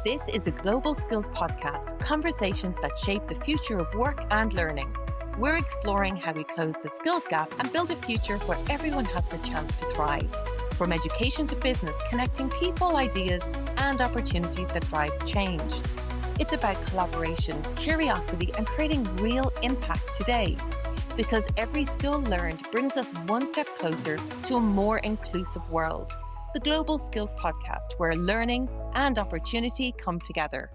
This is a Global Skills Podcast, conversations that shape the future of work and learning. We're exploring how we close the skills gap and build a future where everyone has the chance to thrive. From education to business, connecting people, ideas, and opportunities that drive change. It's about collaboration, curiosity, and creating real impact today. Because every skill learned brings us one step closer to a more inclusive world. The Global Skills Podcast, where learning and opportunity come together.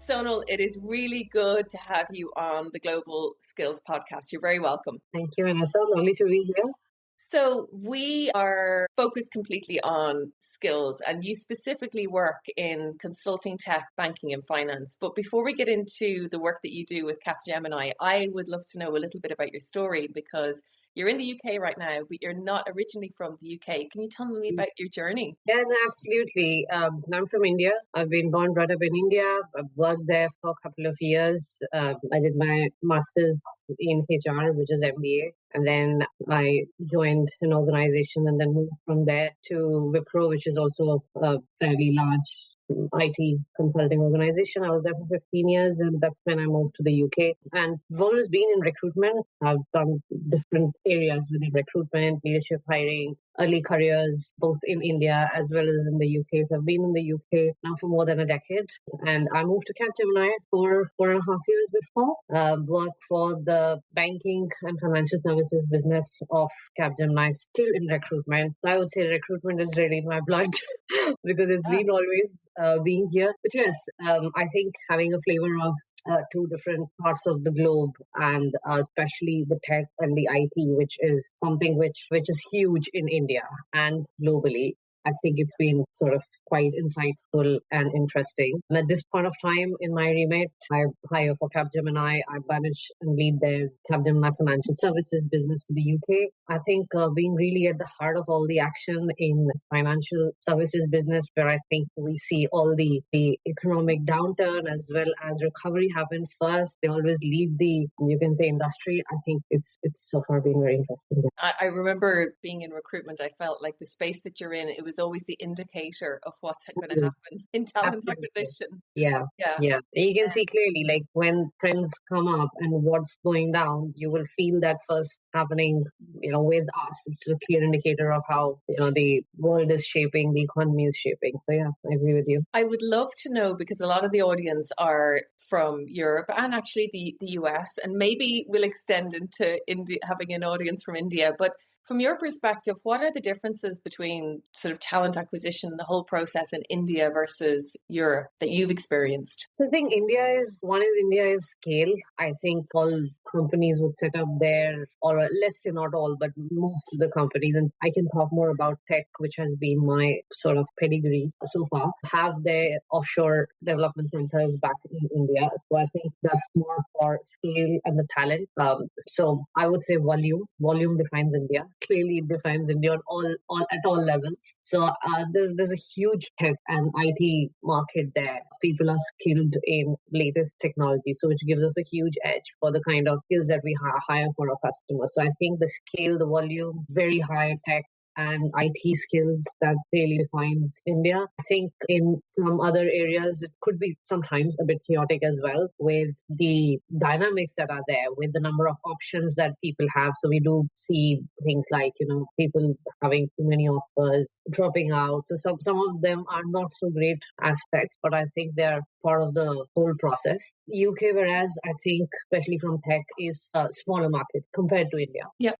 Sonal, it is really good to have you on the Global Skills Podcast. You're very welcome. Thank you, Vanessa. Lovely to be here. So we are focused completely on skills, and you specifically work in consulting, tech, banking and finance. But before we get into the work that you do with Capgemini, I would love to know a little bit about your story, because you're in the UK right now, but you're not originally from the UK. Can you tell me about your journey? Yeah, no, absolutely. I'm from India. I've been born, brought up in India. I've worked there for a couple of years. I did my master's in HR, which is MBA. And then I joined an organization and then moved from there to Wipro, which is also a fairly large IT consulting organization. I was there for 15 years, and that's when I moved to the UK. And I've always been in recruitment. I've done different areas within recruitment, leadership hiring, early careers, both in India as well as in the UK. So I've been in the UK now for more than a decade. And I moved to Capgemini for 4.5 years before. Worked for the banking and financial services business of Capgemini, still in recruitment. I would say recruitment is really in my blood because it's been always being here. But yes, I think having a flavor of two different parts of the globe, and especially the tech and the IT, which is something which is huge in India and globally. I think it's been sort of quite insightful and interesting. And at this point of time in my remit, I hire for Capgemini. I manage and lead their Capgemini financial services business for the UK. I think being really at the heart of all the action in financial services business, where I think we see all the economic downturn as well as recovery happen first. They always lead the, you can say, industry. I think it's so far been very interesting. I remember being in recruitment, I felt like the space that you're in, it was always the indicator of what's going to happen in talent acquisition. Yeah. You can see clearly, like when trends come up and what's going down, you will feel that first happening, with us. It's a clear indicator of how, the world is shaping, the economy is shaping. So yeah, I agree with you. I would love to know, because a lot of the audience are from Europe and actually the US, and maybe we'll extend into India, having an audience from India. But from your perspective, what are the differences between sort of talent acquisition, the whole process in India versus Europe that you've experienced? So I think India is scale. I think all companies would set up there, or let's say not all, but most of the companies, and I can talk more about tech, which has been my sort of pedigree so far, have their offshore development centers back in India. So I think that's more for scale and the talent. So I would say volume. Volume defines India. Clearly it defines India at all levels. So there's a huge tech and IT market there. People are skilled in latest technology, so which gives us a huge edge for the kind of skills that we hire for our customers. So I think the scale, the volume, very high tech and IT skills that really defines India. I think in some other areas, it could be sometimes a bit chaotic as well with the dynamics that are there, with the number of options that people have. So we do see things like, people having too many offers, dropping out. So some of them are not so great aspects, but I think they're part of the whole process. UK, whereas I think, especially from tech, is a smaller market compared to India,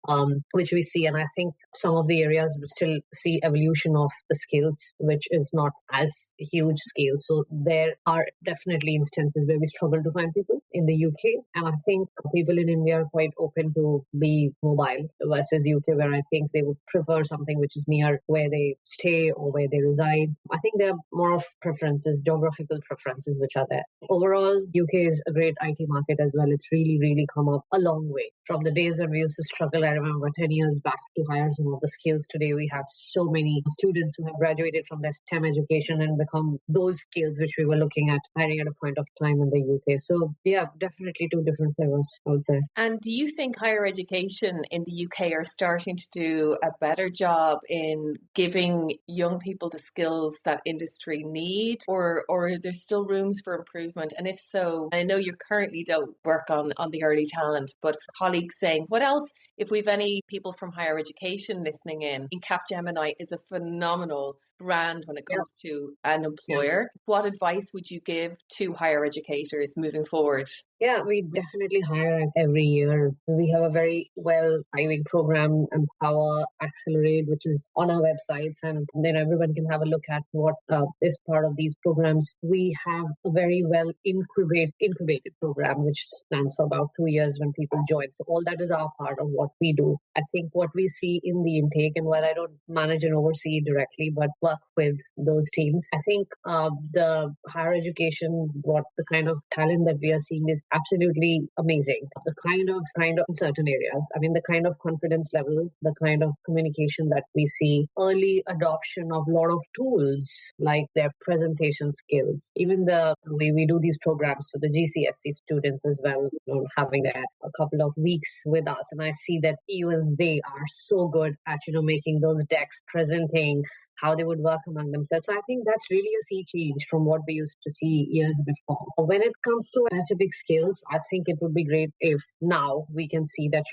which we see. And I think some of the areas we still see evolution of the skills, which is not as huge scale. So there are definitely instances where we struggle to find people in the UK. And I think people in India are quite open to be mobile versus UK, where I think they would prefer something which is near where they stay or where they reside. I think there are more of preferences, geographical preferences, which are there. Overall, UK is a great IT market as well. It's really, really come up a long way from the days when we used to struggle. I remember 10 years back to hire some of the skills. today we have so many students who have graduated from their STEM education and become those skills which we were looking at hiring at a point of time in the UK. So yeah, definitely two different flavors, I would say. And do you think higher education in the UK are starting to do a better job in giving young people the skills that industry need, or are there still rooms for improvement? And if so, I know you currently don't work on the early talent, but colleagues saying, what else? If we've any people from higher education listening in Capgemini is a phenomenal brand when it comes to an employer. What advice would you give to higher educators moving forward? Yeah, we definitely hire every year. We have a very well hiring program, Empower, Accelerate, which is on our websites, and then everyone can have a look at what is part of these programs. We have a very well incubated program, which stands for about 2 years when people join. So all that is our part of what we do. I think what we see in the intake, and while I don't manage and oversee directly, but work with those teams, I think the higher education, what the kind of talent that we are seeing is absolutely amazing. The kind of in certain areas, I mean, the kind of confidence level, the kind of communication that we see, early adoption of a lot of tools like their presentation skills, even the way we do these programs for the GCSE students as well, having a couple of weeks with us. And I see that even they are so good at, making those decks, presenting how they would work among themselves. So I think that's really a sea change from what we used to see years before. When it comes to specific skills, I think it would be great if now we can see that,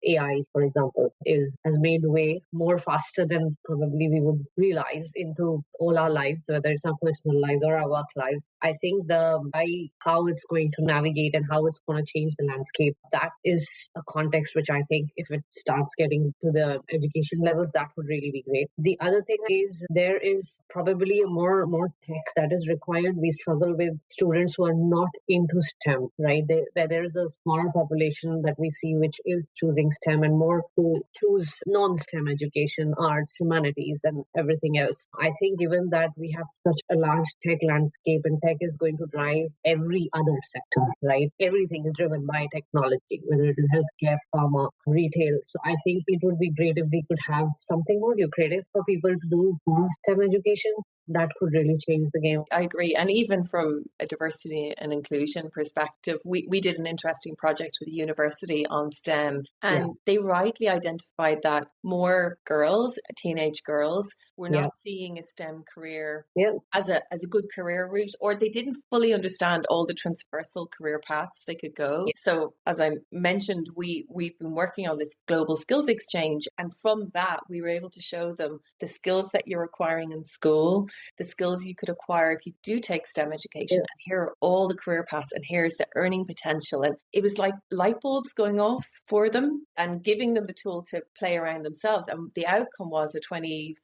AI, for example, has made way more faster than probably we would realize into all our lives, whether it's our personal lives or our work lives. I think how it's going to navigate and how it's going to change the landscape, that is a context which I think if it starts getting to the education levels, that would really be great. The other thing is there is probably more tech that is required. We struggle with students who are not into STEM, right? There is a smaller population that we see which is choosing STEM and more who choose non-STEM education, arts, humanities, and everything else. I think given that we have such a large tech landscape and tech is going to drive every other sector, right? Everything is driven by technology, whether it is healthcare, pharma, retail. So I think it would be great if we could have something more lucrative for people to do STEM education. That could really change the game. I agree. And even from a diversity and inclusion perspective, we did an interesting project with a university on STEM, and they rightly identified that more girls, teenage girls, were not seeing a STEM career as a good career route, or they didn't fully understand all the transversal career paths they could go. So as I mentioned, we've been working on this global skills exchange, and from that we were able to show them the skills that you're acquiring in school, the skills you could acquire if you do take STEM education, and here are all the career paths, and here's the earning potential. And it was like light bulbs going off for them and giving them the tool to play around themselves. And the outcome was a 25%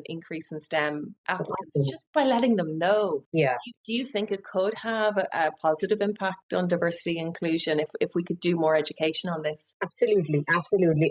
increase in STEM applicants just by letting them know. Do you think it could have a positive impact on diversity and inclusion if we could do more education on this? Absolutely.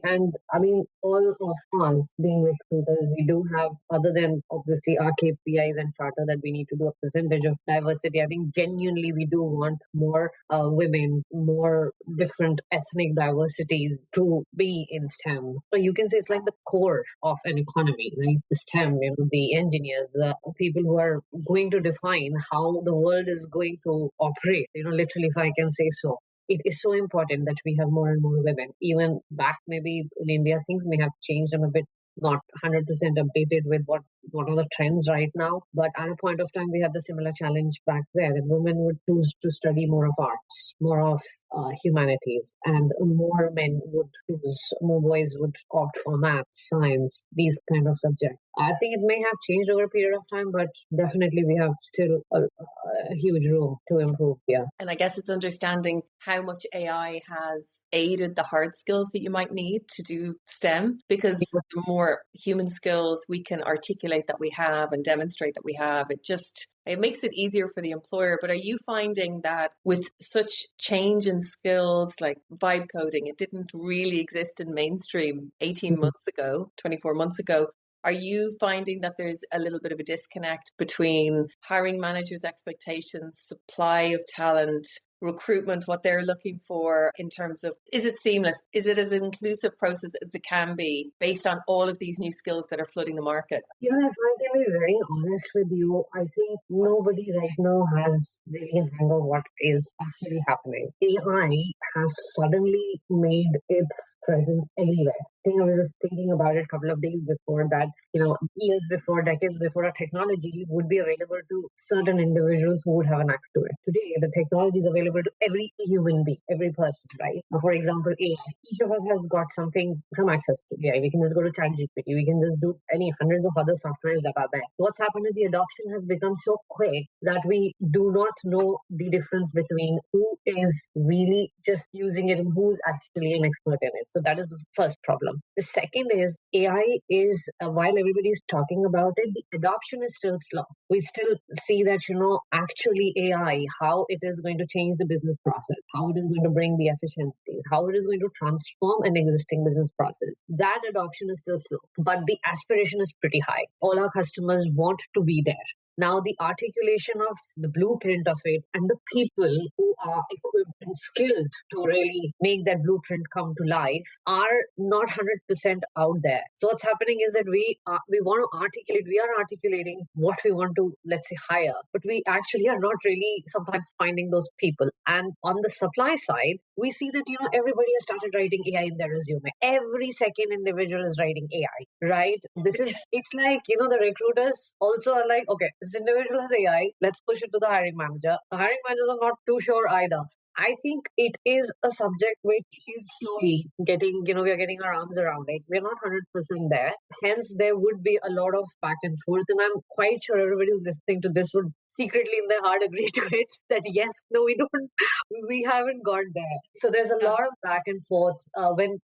And I mean, all of us being recruiters, we do have, other than obviously our KPIs and charter that we need to do a percentage of diversity, I think genuinely we do want more women, more different ethnic diversities to be in STEM. So you can say it's like the core of an economy, right? The STEM, the engineers, the people who are going to define how the world is going to operate, literally, if I can say so. It is so important that we have more and more women. Even back maybe in India, things may have changed. I'm a bit not 100% updated with what are the trends right now. But at a point of time, we had the similar challenge back there. And women would choose to study more of arts, more of humanities, and more men would choose, more boys would opt for math, science, these kind of subjects. I think it may have changed over a period of time, but definitely we have still a huge room to improve here. And I guess it's understanding how much AI has aided the hard skills that you might need to do STEM, because the more human skills we can articulate that we have and demonstrate that we have, it makes it easier for the employer. But are you finding that with such change in skills like vibe coding, it didn't really exist in mainstream 18 months ago, 24 months ago? Are you finding that there's a little bit of a disconnect between hiring managers' expectations, supply of talent, recruitment, what they're looking for in terms of, is it seamless? Is it as inclusive process as it can be based on all of these new skills that are flooding the market? Yeah, if I can be very honest with you, I think nobody right now has really a hang of what is actually happening. AI has suddenly made its presence everywhere. I think I was just thinking about it a couple of days before that, years before, decades before, our technology would be available to certain individuals who would have an access to it. Today, the technology is available to every human being, every person, right? For example, AI. Each of us has got some access to AI. We can just go to ChatGPT. We can just do any hundreds of other softwares that are there. What's happened is the adoption has become so quick that we do not know the difference between who is really just using it and who's actually an expert in it. So that is the first problem. The second is AI is, while everybody is talking about it, the adoption is still slow. We still see that, actually AI, how it is going to change the business process, how it is going to bring the efficiency, how it is going to transform an existing business process. That adoption is still slow, but the aspiration is pretty high. All our customers want to be there. Now, the articulation of the blueprint of it and the people who are equipped and skilled to really make that blueprint come to life are not 100% out there. So what's happening is that we are articulating what we want to, let's say, hire, but we actually are not really sometimes finding those people. And on the supply side, we see that, everybody has started writing AI in their resume. Every second individual is writing AI, right? It's like, the recruiters also are like, okay, this individual has AI, let's push it to the hiring manager. The hiring managers are not too sure either. I think it is a subject which is slowly getting, we are getting our arms around it. We're not 100% there. Hence, there would be a lot of back and forth. And I'm quite sure everybody who's listening to this would secretly in their heart agree to it that yes, no, we haven't got there. So there's a lot of back and forth when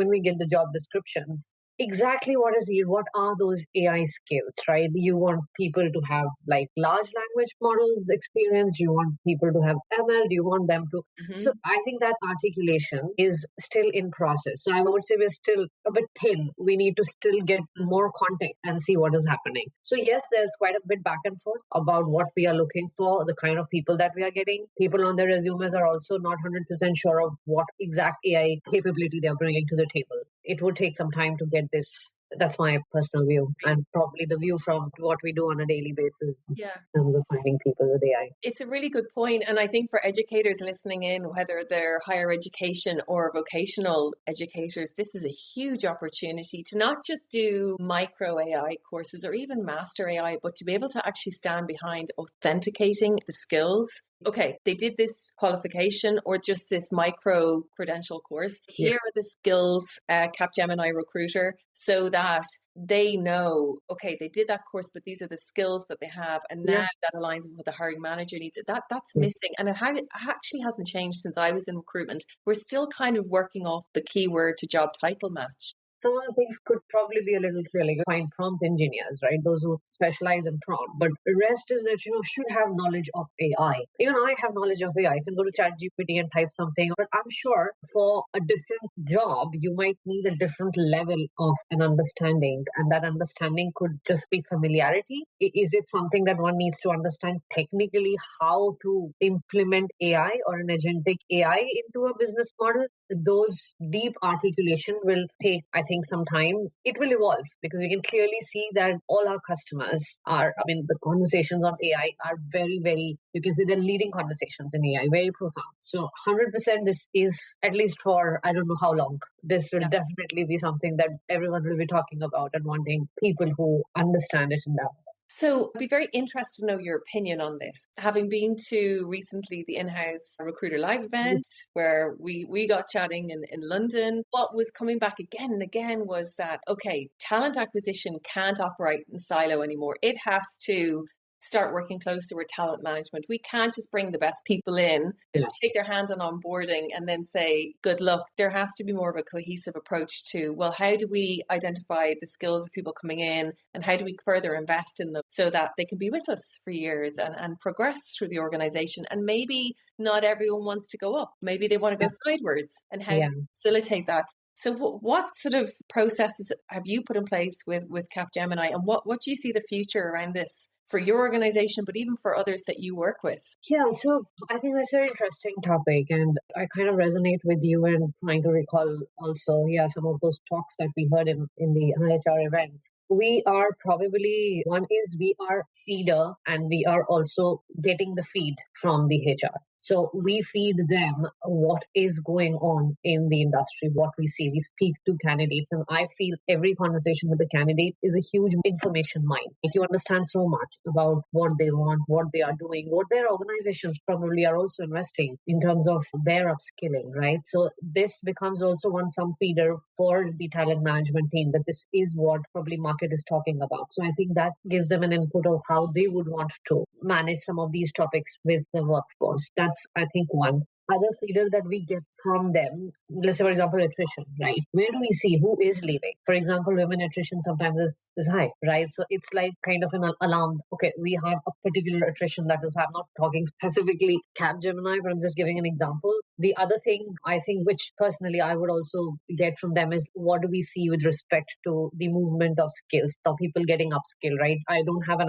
we get the job descriptions. Exactly what is needed? What are those AI skills, right? You want people to have like large language models experience. You want people to have ML. Do you want them to? Mm-hmm. So I think that articulation is still in process. So I would say we're still a bit thin. We need to still get more context and see what is happening. So yes, there's quite a bit back and forth about what we are looking for, the kind of people that we are getting. People on their resumes are also not 100% sure of what exact AI capability they're bringing to the table. It would take some time to get this. That's my personal view, and probably the view from what we do on a daily basis. Yeah, in terms of finding people with AI. It's a really good point, and I think for educators listening in, whether they're higher education or vocational educators, this is a huge opportunity to not just do micro AI courses or even master AI, but to be able to actually stand behind authenticating the skills. Okay, they did this qualification or just this micro credential course. Here are the skills, Capgemini recruiter, so that they know, okay, they did that course, but these are the skills that they have. And now that aligns with what the hiring manager needs. That's missing. And it actually hasn't changed since I was in recruitment. We're still kind of working off the keyword to job title match. Some of the things could probably be a little tricky. Find prompt engineers, right? Those who specialize in prompt. But the rest is that, should have knowledge of AI. Even I have knowledge of AI. I can go to ChatGPT and type something. But I'm sure for a different job, you might need a different level of an understanding. And that understanding could just be familiarity. Is it something that one needs to understand technically how to implement AI or an agentic AI into a business model? Those deep articulation will take, I think, some time. It will evolve because we can clearly see that all our customers the conversations on AI are very, very, you can say they're leading conversations in AI, very profound. So 100% this is, at least for, I don't know how long, this will definitely be something that everyone will be talking about and wanting people who understand it enough. So I'd be very interested to know your opinion on this. Having been to recently the in-house Recruiter Live event where we got chatting in London, what was coming back again and again was that, okay, talent acquisition can't operate in silo anymore. It has to start working closer with talent management. We can't just bring the best people in, shake their hand on onboarding and then say, good luck. There has to be more of a cohesive approach to, well, how do we identify the skills of people coming in and how do we further invest in them so that they can be with us for years and progress through the organization? And maybe not everyone wants to go up. Maybe they want to go sidewards, and how to facilitate that. So what sort of processes have you put in place with Capgemini, and what do you see the future around this for your organization, but even for others that you work with? Yeah, so I think that's an interesting topic, and I kind of resonate with you and trying to recall also, some of those talks that we heard in the IHR event. We are probably, one is we are feeder and we are also getting the feed from the HR. So we feed them what is going on in the industry, what we see. We speak to candidates, and I feel every conversation with the candidate is a huge information mine. If you understand so much about what they want, what they are doing, what their organizations probably are also investing in terms of their upskilling, right? So this becomes also some feeder for the talent management team, that this is what probably market is talking about. So I think that gives them an input of how they would want to manage some of these topics with the workforce. That's, I think, one. Other feeder that we get from them, let's say, for example, attrition, right? Where do we see who is leaving? For example, women attrition sometimes is high, right? So it's like kind of an alarm. Okay, we have a particular attrition that is, I'm not talking specifically Capgemini, but I'm just giving an example. The other thing, I think, which personally I would also get from them is, what do we see with respect to the movement of skills? So people getting upskilled, right? I don't have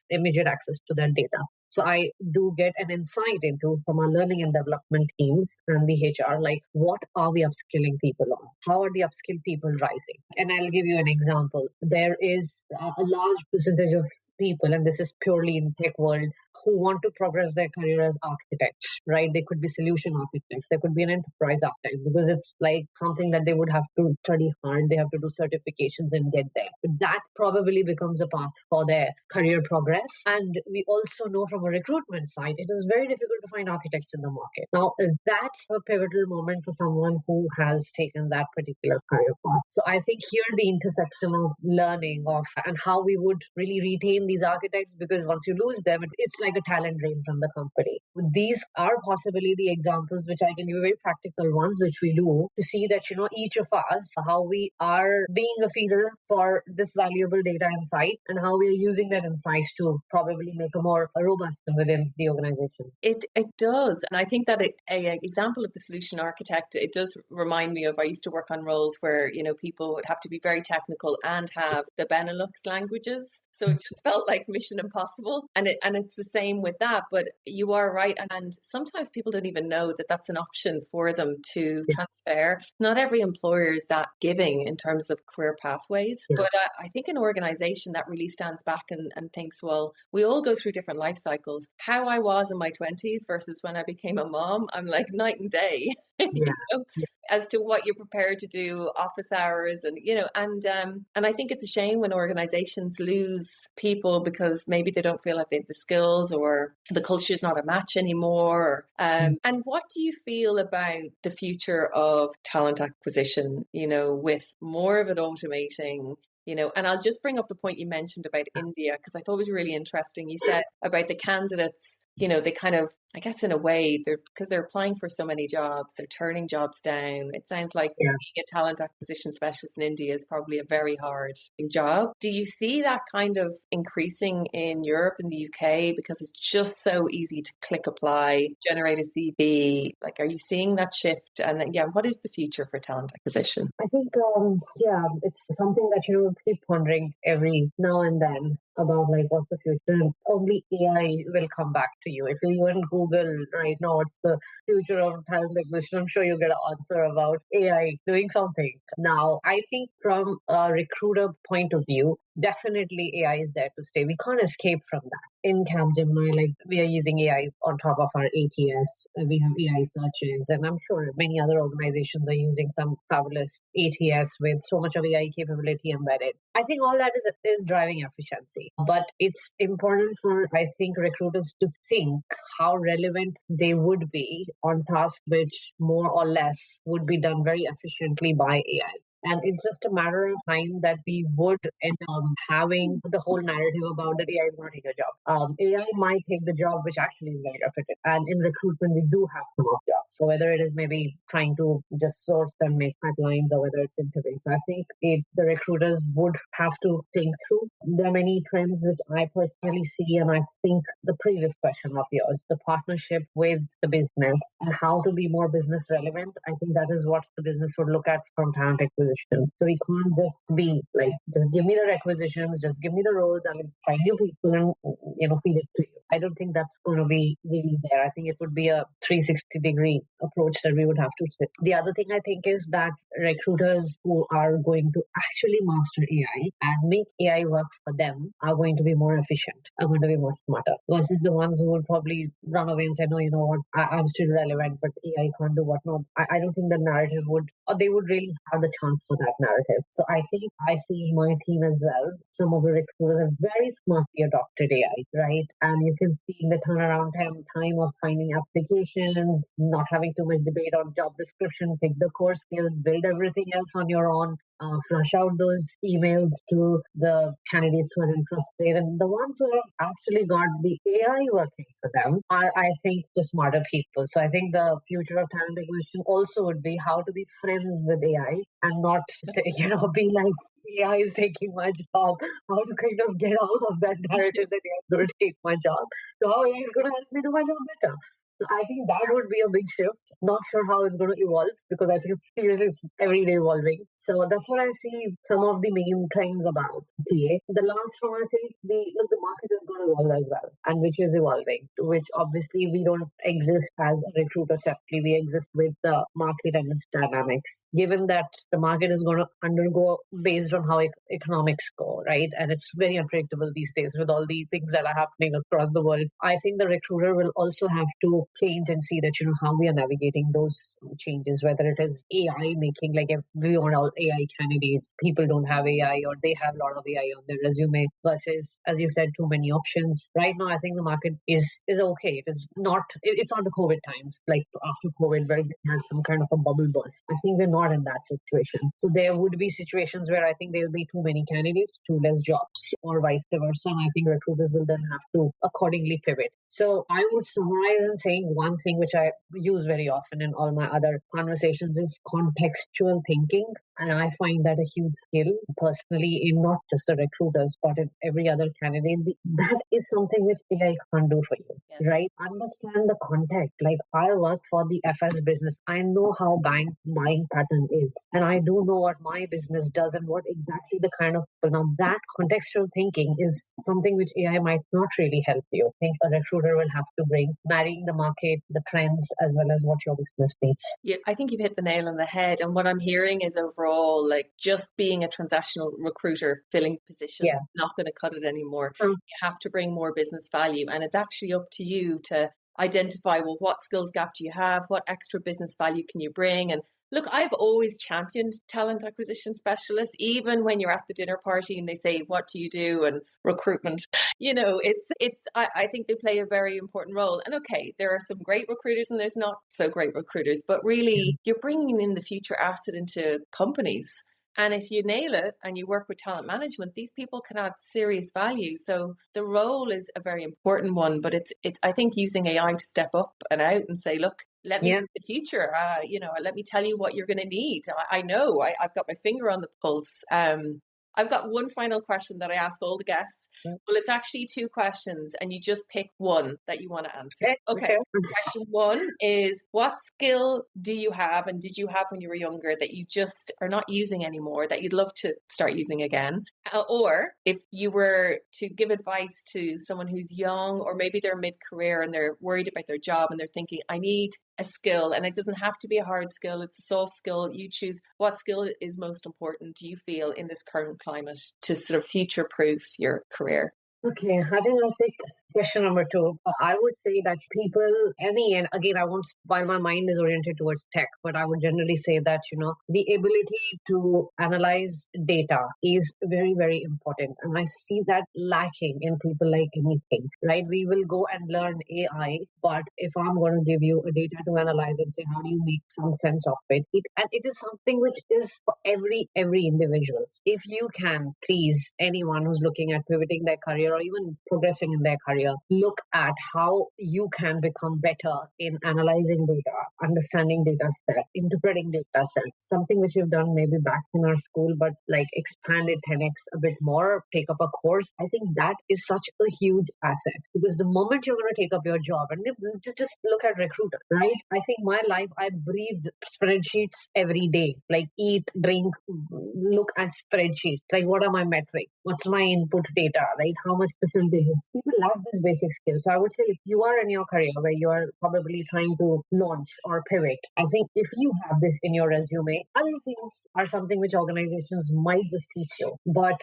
immediate access to their data. So I do get an insight into, from our learning and development teams and the HR, like, what are we upskilling people on? How are the upskilled people rising? And I'll give you an example. There is a large percentage of people, and this is purely in tech world, who want to progress their career as architects, right? They could be solution architects. They could be an enterprise architect, because it's like something that they would have to study hard. They have to do certifications and get there. But that probably becomes a path for their career progress. And we also know from a recruitment side, it is very difficult to find architects in the market. Now, that's a pivotal moment for someone who has taken that particular career path. So I think here the intersection of learning and how we would really retain these architects, because once you lose them, it's like a talent drain from the company. These are possibly the examples which I can give, very practical ones, which we do to see that, each of us, how we are being a feeder for this valuable data insight, and how we are using that insights to probably make a more robust within the organization. It does. And I think that an example of the solution architect, it does remind me of, I used to work on roles where, people would have to be very technical and have the Benelux languages. So it just felt like mission impossible. And it's the same with that. But you are right. And sometimes people don't even know that that's an option for them to transfer. Not every employer is that giving in terms of career pathways. Yeah. But I think an organization that really stands back and thinks, well, we all go through different life cycles. How I was in my 20s versus when I became a mom, I'm like night and day. As to what you're prepared to do, office hours, and I think it's a shame when organizations lose people because maybe they don't feel like they have the skills, or the culture is not a match anymore. And what do you feel about the future of talent acquisition, with more of it automating? And I'll just bring up the point you mentioned about India, because I thought it was really interesting. You said about the candidates, they kind of, I guess in a way, because they're applying for so many jobs, they're turning jobs down. It sounds like being a talent acquisition specialist in India is probably a very hard job. Do you see that kind of increasing in Europe and the UK, because it's just so easy to click apply, generate a CV? Like, are you seeing that shift? And what is the future for talent acquisition? I think, it's something that keep wondering every now and then about, like, what's the future. Only AI will come back to you. If you even Google right now, what's the future of talent acquisition, I'm sure you'll get an answer about AI doing something. Now, I think from a recruiter point of view, definitely AI is there to stay. We can't escape from that. In Capgemini, like, we are using AI on top of our ATS. We have AI searches, and I'm sure many other organizations are using some fabulous ATS with so much of AI capability embedded. I think all that is driving efficiency. But it's important for, I think, recruiters to think how relevant they would be on tasks which more or less would be done very efficiently by AI. And it's just a matter of time that we would end up having the whole narrative about that AI is going to take your job. AI might take the job which actually is very repetitive. And in recruitment, we do have some of jobs. So whether it is maybe trying to just source and make pipelines or whether it's interviewing. So I think the recruiters would have to think through. There are many trends which I personally see, and I think the previous question of yours, the partnership with the business and how to be more business relevant, I think that is what the business would look at from talent acquisition. So we can't just be like, just give me the requisitions, just give me the roles, I will find you people and feed it to you. I don't think that's going to be really there. I think it would be a 360-degree approach that we would have to take. The other thing I think is that recruiters who are going to actually master AI and make AI work for them are going to be more efficient, are going to be more smarter, versus the ones who would probably run away and say, no, you know what, I'm still relevant, but AI can't do what. No, I don't think the narrative would, or they would really have the chance for that narrative. So I think I see my team as well. Some of the recruiters have very smartly adopted AI, right? And you can see the turnaround time of finding applications, not having too much debate on job description, pick the core skills, build everything else on your own. Flush out those emails to the candidates who are interested. And the ones who have actually got the AI working for them are, I think, the smarter people. So I think the future of talent acquisition also would be how to be friends with AI and not, be like, AI is taking my job. How to kind of get out of that narrative that AI is going to take my job. So how AI is going to help me do my job better. So I think that would be a big shift. Not sure how it's going to evolve because I think it's every day evolving. So that's what I see some of the main trends about TA. The last one, I think the market is going to evolve as well, and which is evolving, which obviously we don't exist as a recruiter separately. We exist with the market and its dynamics. Given that the market is going to undergo based on how economics go, right? And it's very unpredictable these days with all the things that are happening across the world. I think the recruiter will also have to change and see that, how we are navigating those changes, whether it is AI making, like if we want all AI candidates, people don't have AI or they have a lot of AI on their resume versus, as you said, too many options. Right now, I think the market is okay. It's not the COVID times, like after COVID where we had some kind of a bubble burst. I think we're not in that situation. So there would be situations where I think there will be too many candidates, too less jobs, or vice versa. And I think recruiters will then have to accordingly pivot. So I would summarize in saying one thing which I use very often in all my other conversations is contextual thinking. And I find that a huge skill personally in not just the recruiters, but in every other candidate. That is something which AI can't do for you, yes. Right? Understand the context. Like I work for the FS business. I know how bank buying pattern is. And I do know what my business does and what exactly the kind of, that contextual thinking is something which AI might not really help you. I think a recruiter will have to bring, marrying the market, the trends, as well as what your business needs. Yeah, I think you've hit the nail on the head. And what I'm hearing is overall, like just being a transactional recruiter, filling positions, not going to cut it anymore. You have to bring more business value. And it's actually up to you to identify, well, what skills gap do you have? What extra business value can you bring? And look, I've always championed talent acquisition specialists, even when you're at the dinner party and they say, what do you do? And recruitment, I think they play a very important role. And okay, there are some great recruiters and there's not so great recruiters, but really you're bringing in the future asset into companies. And if you nail it and you work with talent management, these people can add serious value. So the role is a very important one, but it's I think using AI to step up and out and say, look, let me in the future, let me tell you what you're going to need. I know I've got my finger on the pulse. I've got one final question that I ask all the guests. Well, it's actually two questions and you just pick one that you want to answer. Okay. Question one is, what skill do you have and did you have when you were younger that you just are not using anymore that you'd love to start using again? Or if you were to give advice to someone who's young or maybe they're mid-career and they're worried about their job and they're thinking, I need a skill, and it doesn't have to be a hard skill, it's a soft skill. You choose what skill is most important, do you feel, in this current climate to sort of future-proof your career? Okay, I think I'll pick question number 2. I would say that people, and again, while my mind is oriented towards tech, but I would generally say that, the ability to analyze data is very, very important. And I see that lacking in people like anything, right? We will go and learn AI, but if I'm going to give you a data to analyze and say, how do you make some sense of it? And it is something which is for every individual. If you can, please, anyone who's looking at pivoting their career or even progressing in their career, career, look at how you can become better in analyzing data, understanding data set, interpreting data sets, something which you've done maybe back in our school, but like expand it 10x a bit more, take up a course. I think that is such a huge asset, because the moment you're going to take up your job, and just look at recruiter, right? I think my life, I breathe spreadsheets every day, like eat, drink, look at spreadsheets. Like, what are my metrics? What's my input data, right? How much percentages? People lack this basic skill. So I would say if you are in your career where you are probably trying to launch or pivot, I think if you have this in your resume, other things are something which organizations might just teach you. But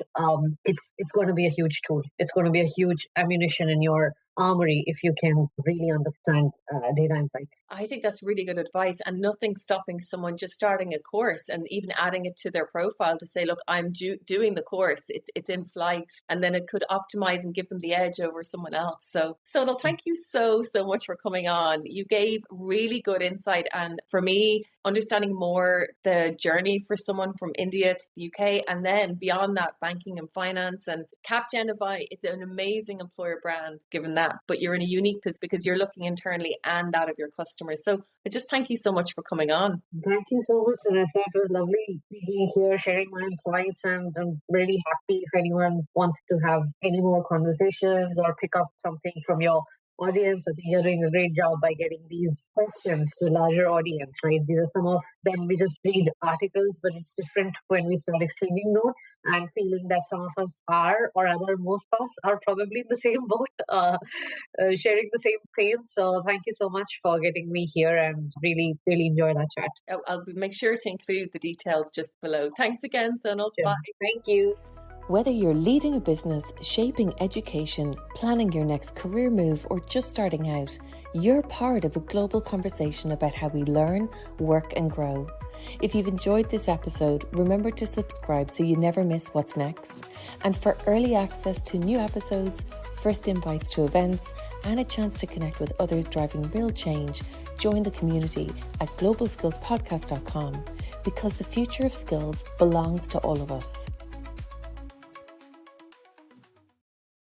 it's going to be a huge tool. It's going to be a huge ammunition in your armory if you can really understand data insights. I think that's really good advice, and nothing stopping someone just starting a course and even adding it to their profile to say, look, I'm doing the course, it's in flight, and then it could optimize and give them the edge over someone else. So Sonal, thank you so much for coming on. You gave really good insight, and for me, understanding more the journey for someone from India to the UK, and then beyond that, banking and finance, and Capgemini, it's an amazing employer brand given that, but you're in a unique position because you're looking internally and that of your customers. So I just thank you so much for coming on. Thank you so much, Vanessa. It was lovely being here, sharing my insights, and I'm really happy if anyone wants to have any more conversations or pick up something from your audience. I think you're doing a great job by getting these questions to a larger audience, right? These are some of them, we just read articles, but it's different when we start exchanging notes and feeling that some of us are, or rather most of us are probably in the same boat, sharing the same pain. So thank you so much for getting me here, and really enjoyed our chat. I'll make sure to include the details just below. Thanks again, Sonal. Sure. Bye. Thank you. Whether you're leading a business, shaping education, planning your next career move, or just starting out, you're part of a global conversation about how we learn, work, and grow. If you've enjoyed this episode, remember to subscribe so you never miss what's next. And for early access to new episodes, first invites to events, and a chance to connect with others driving real change, join the community at globalskillspodcast.com, because the future of skills belongs to all of us.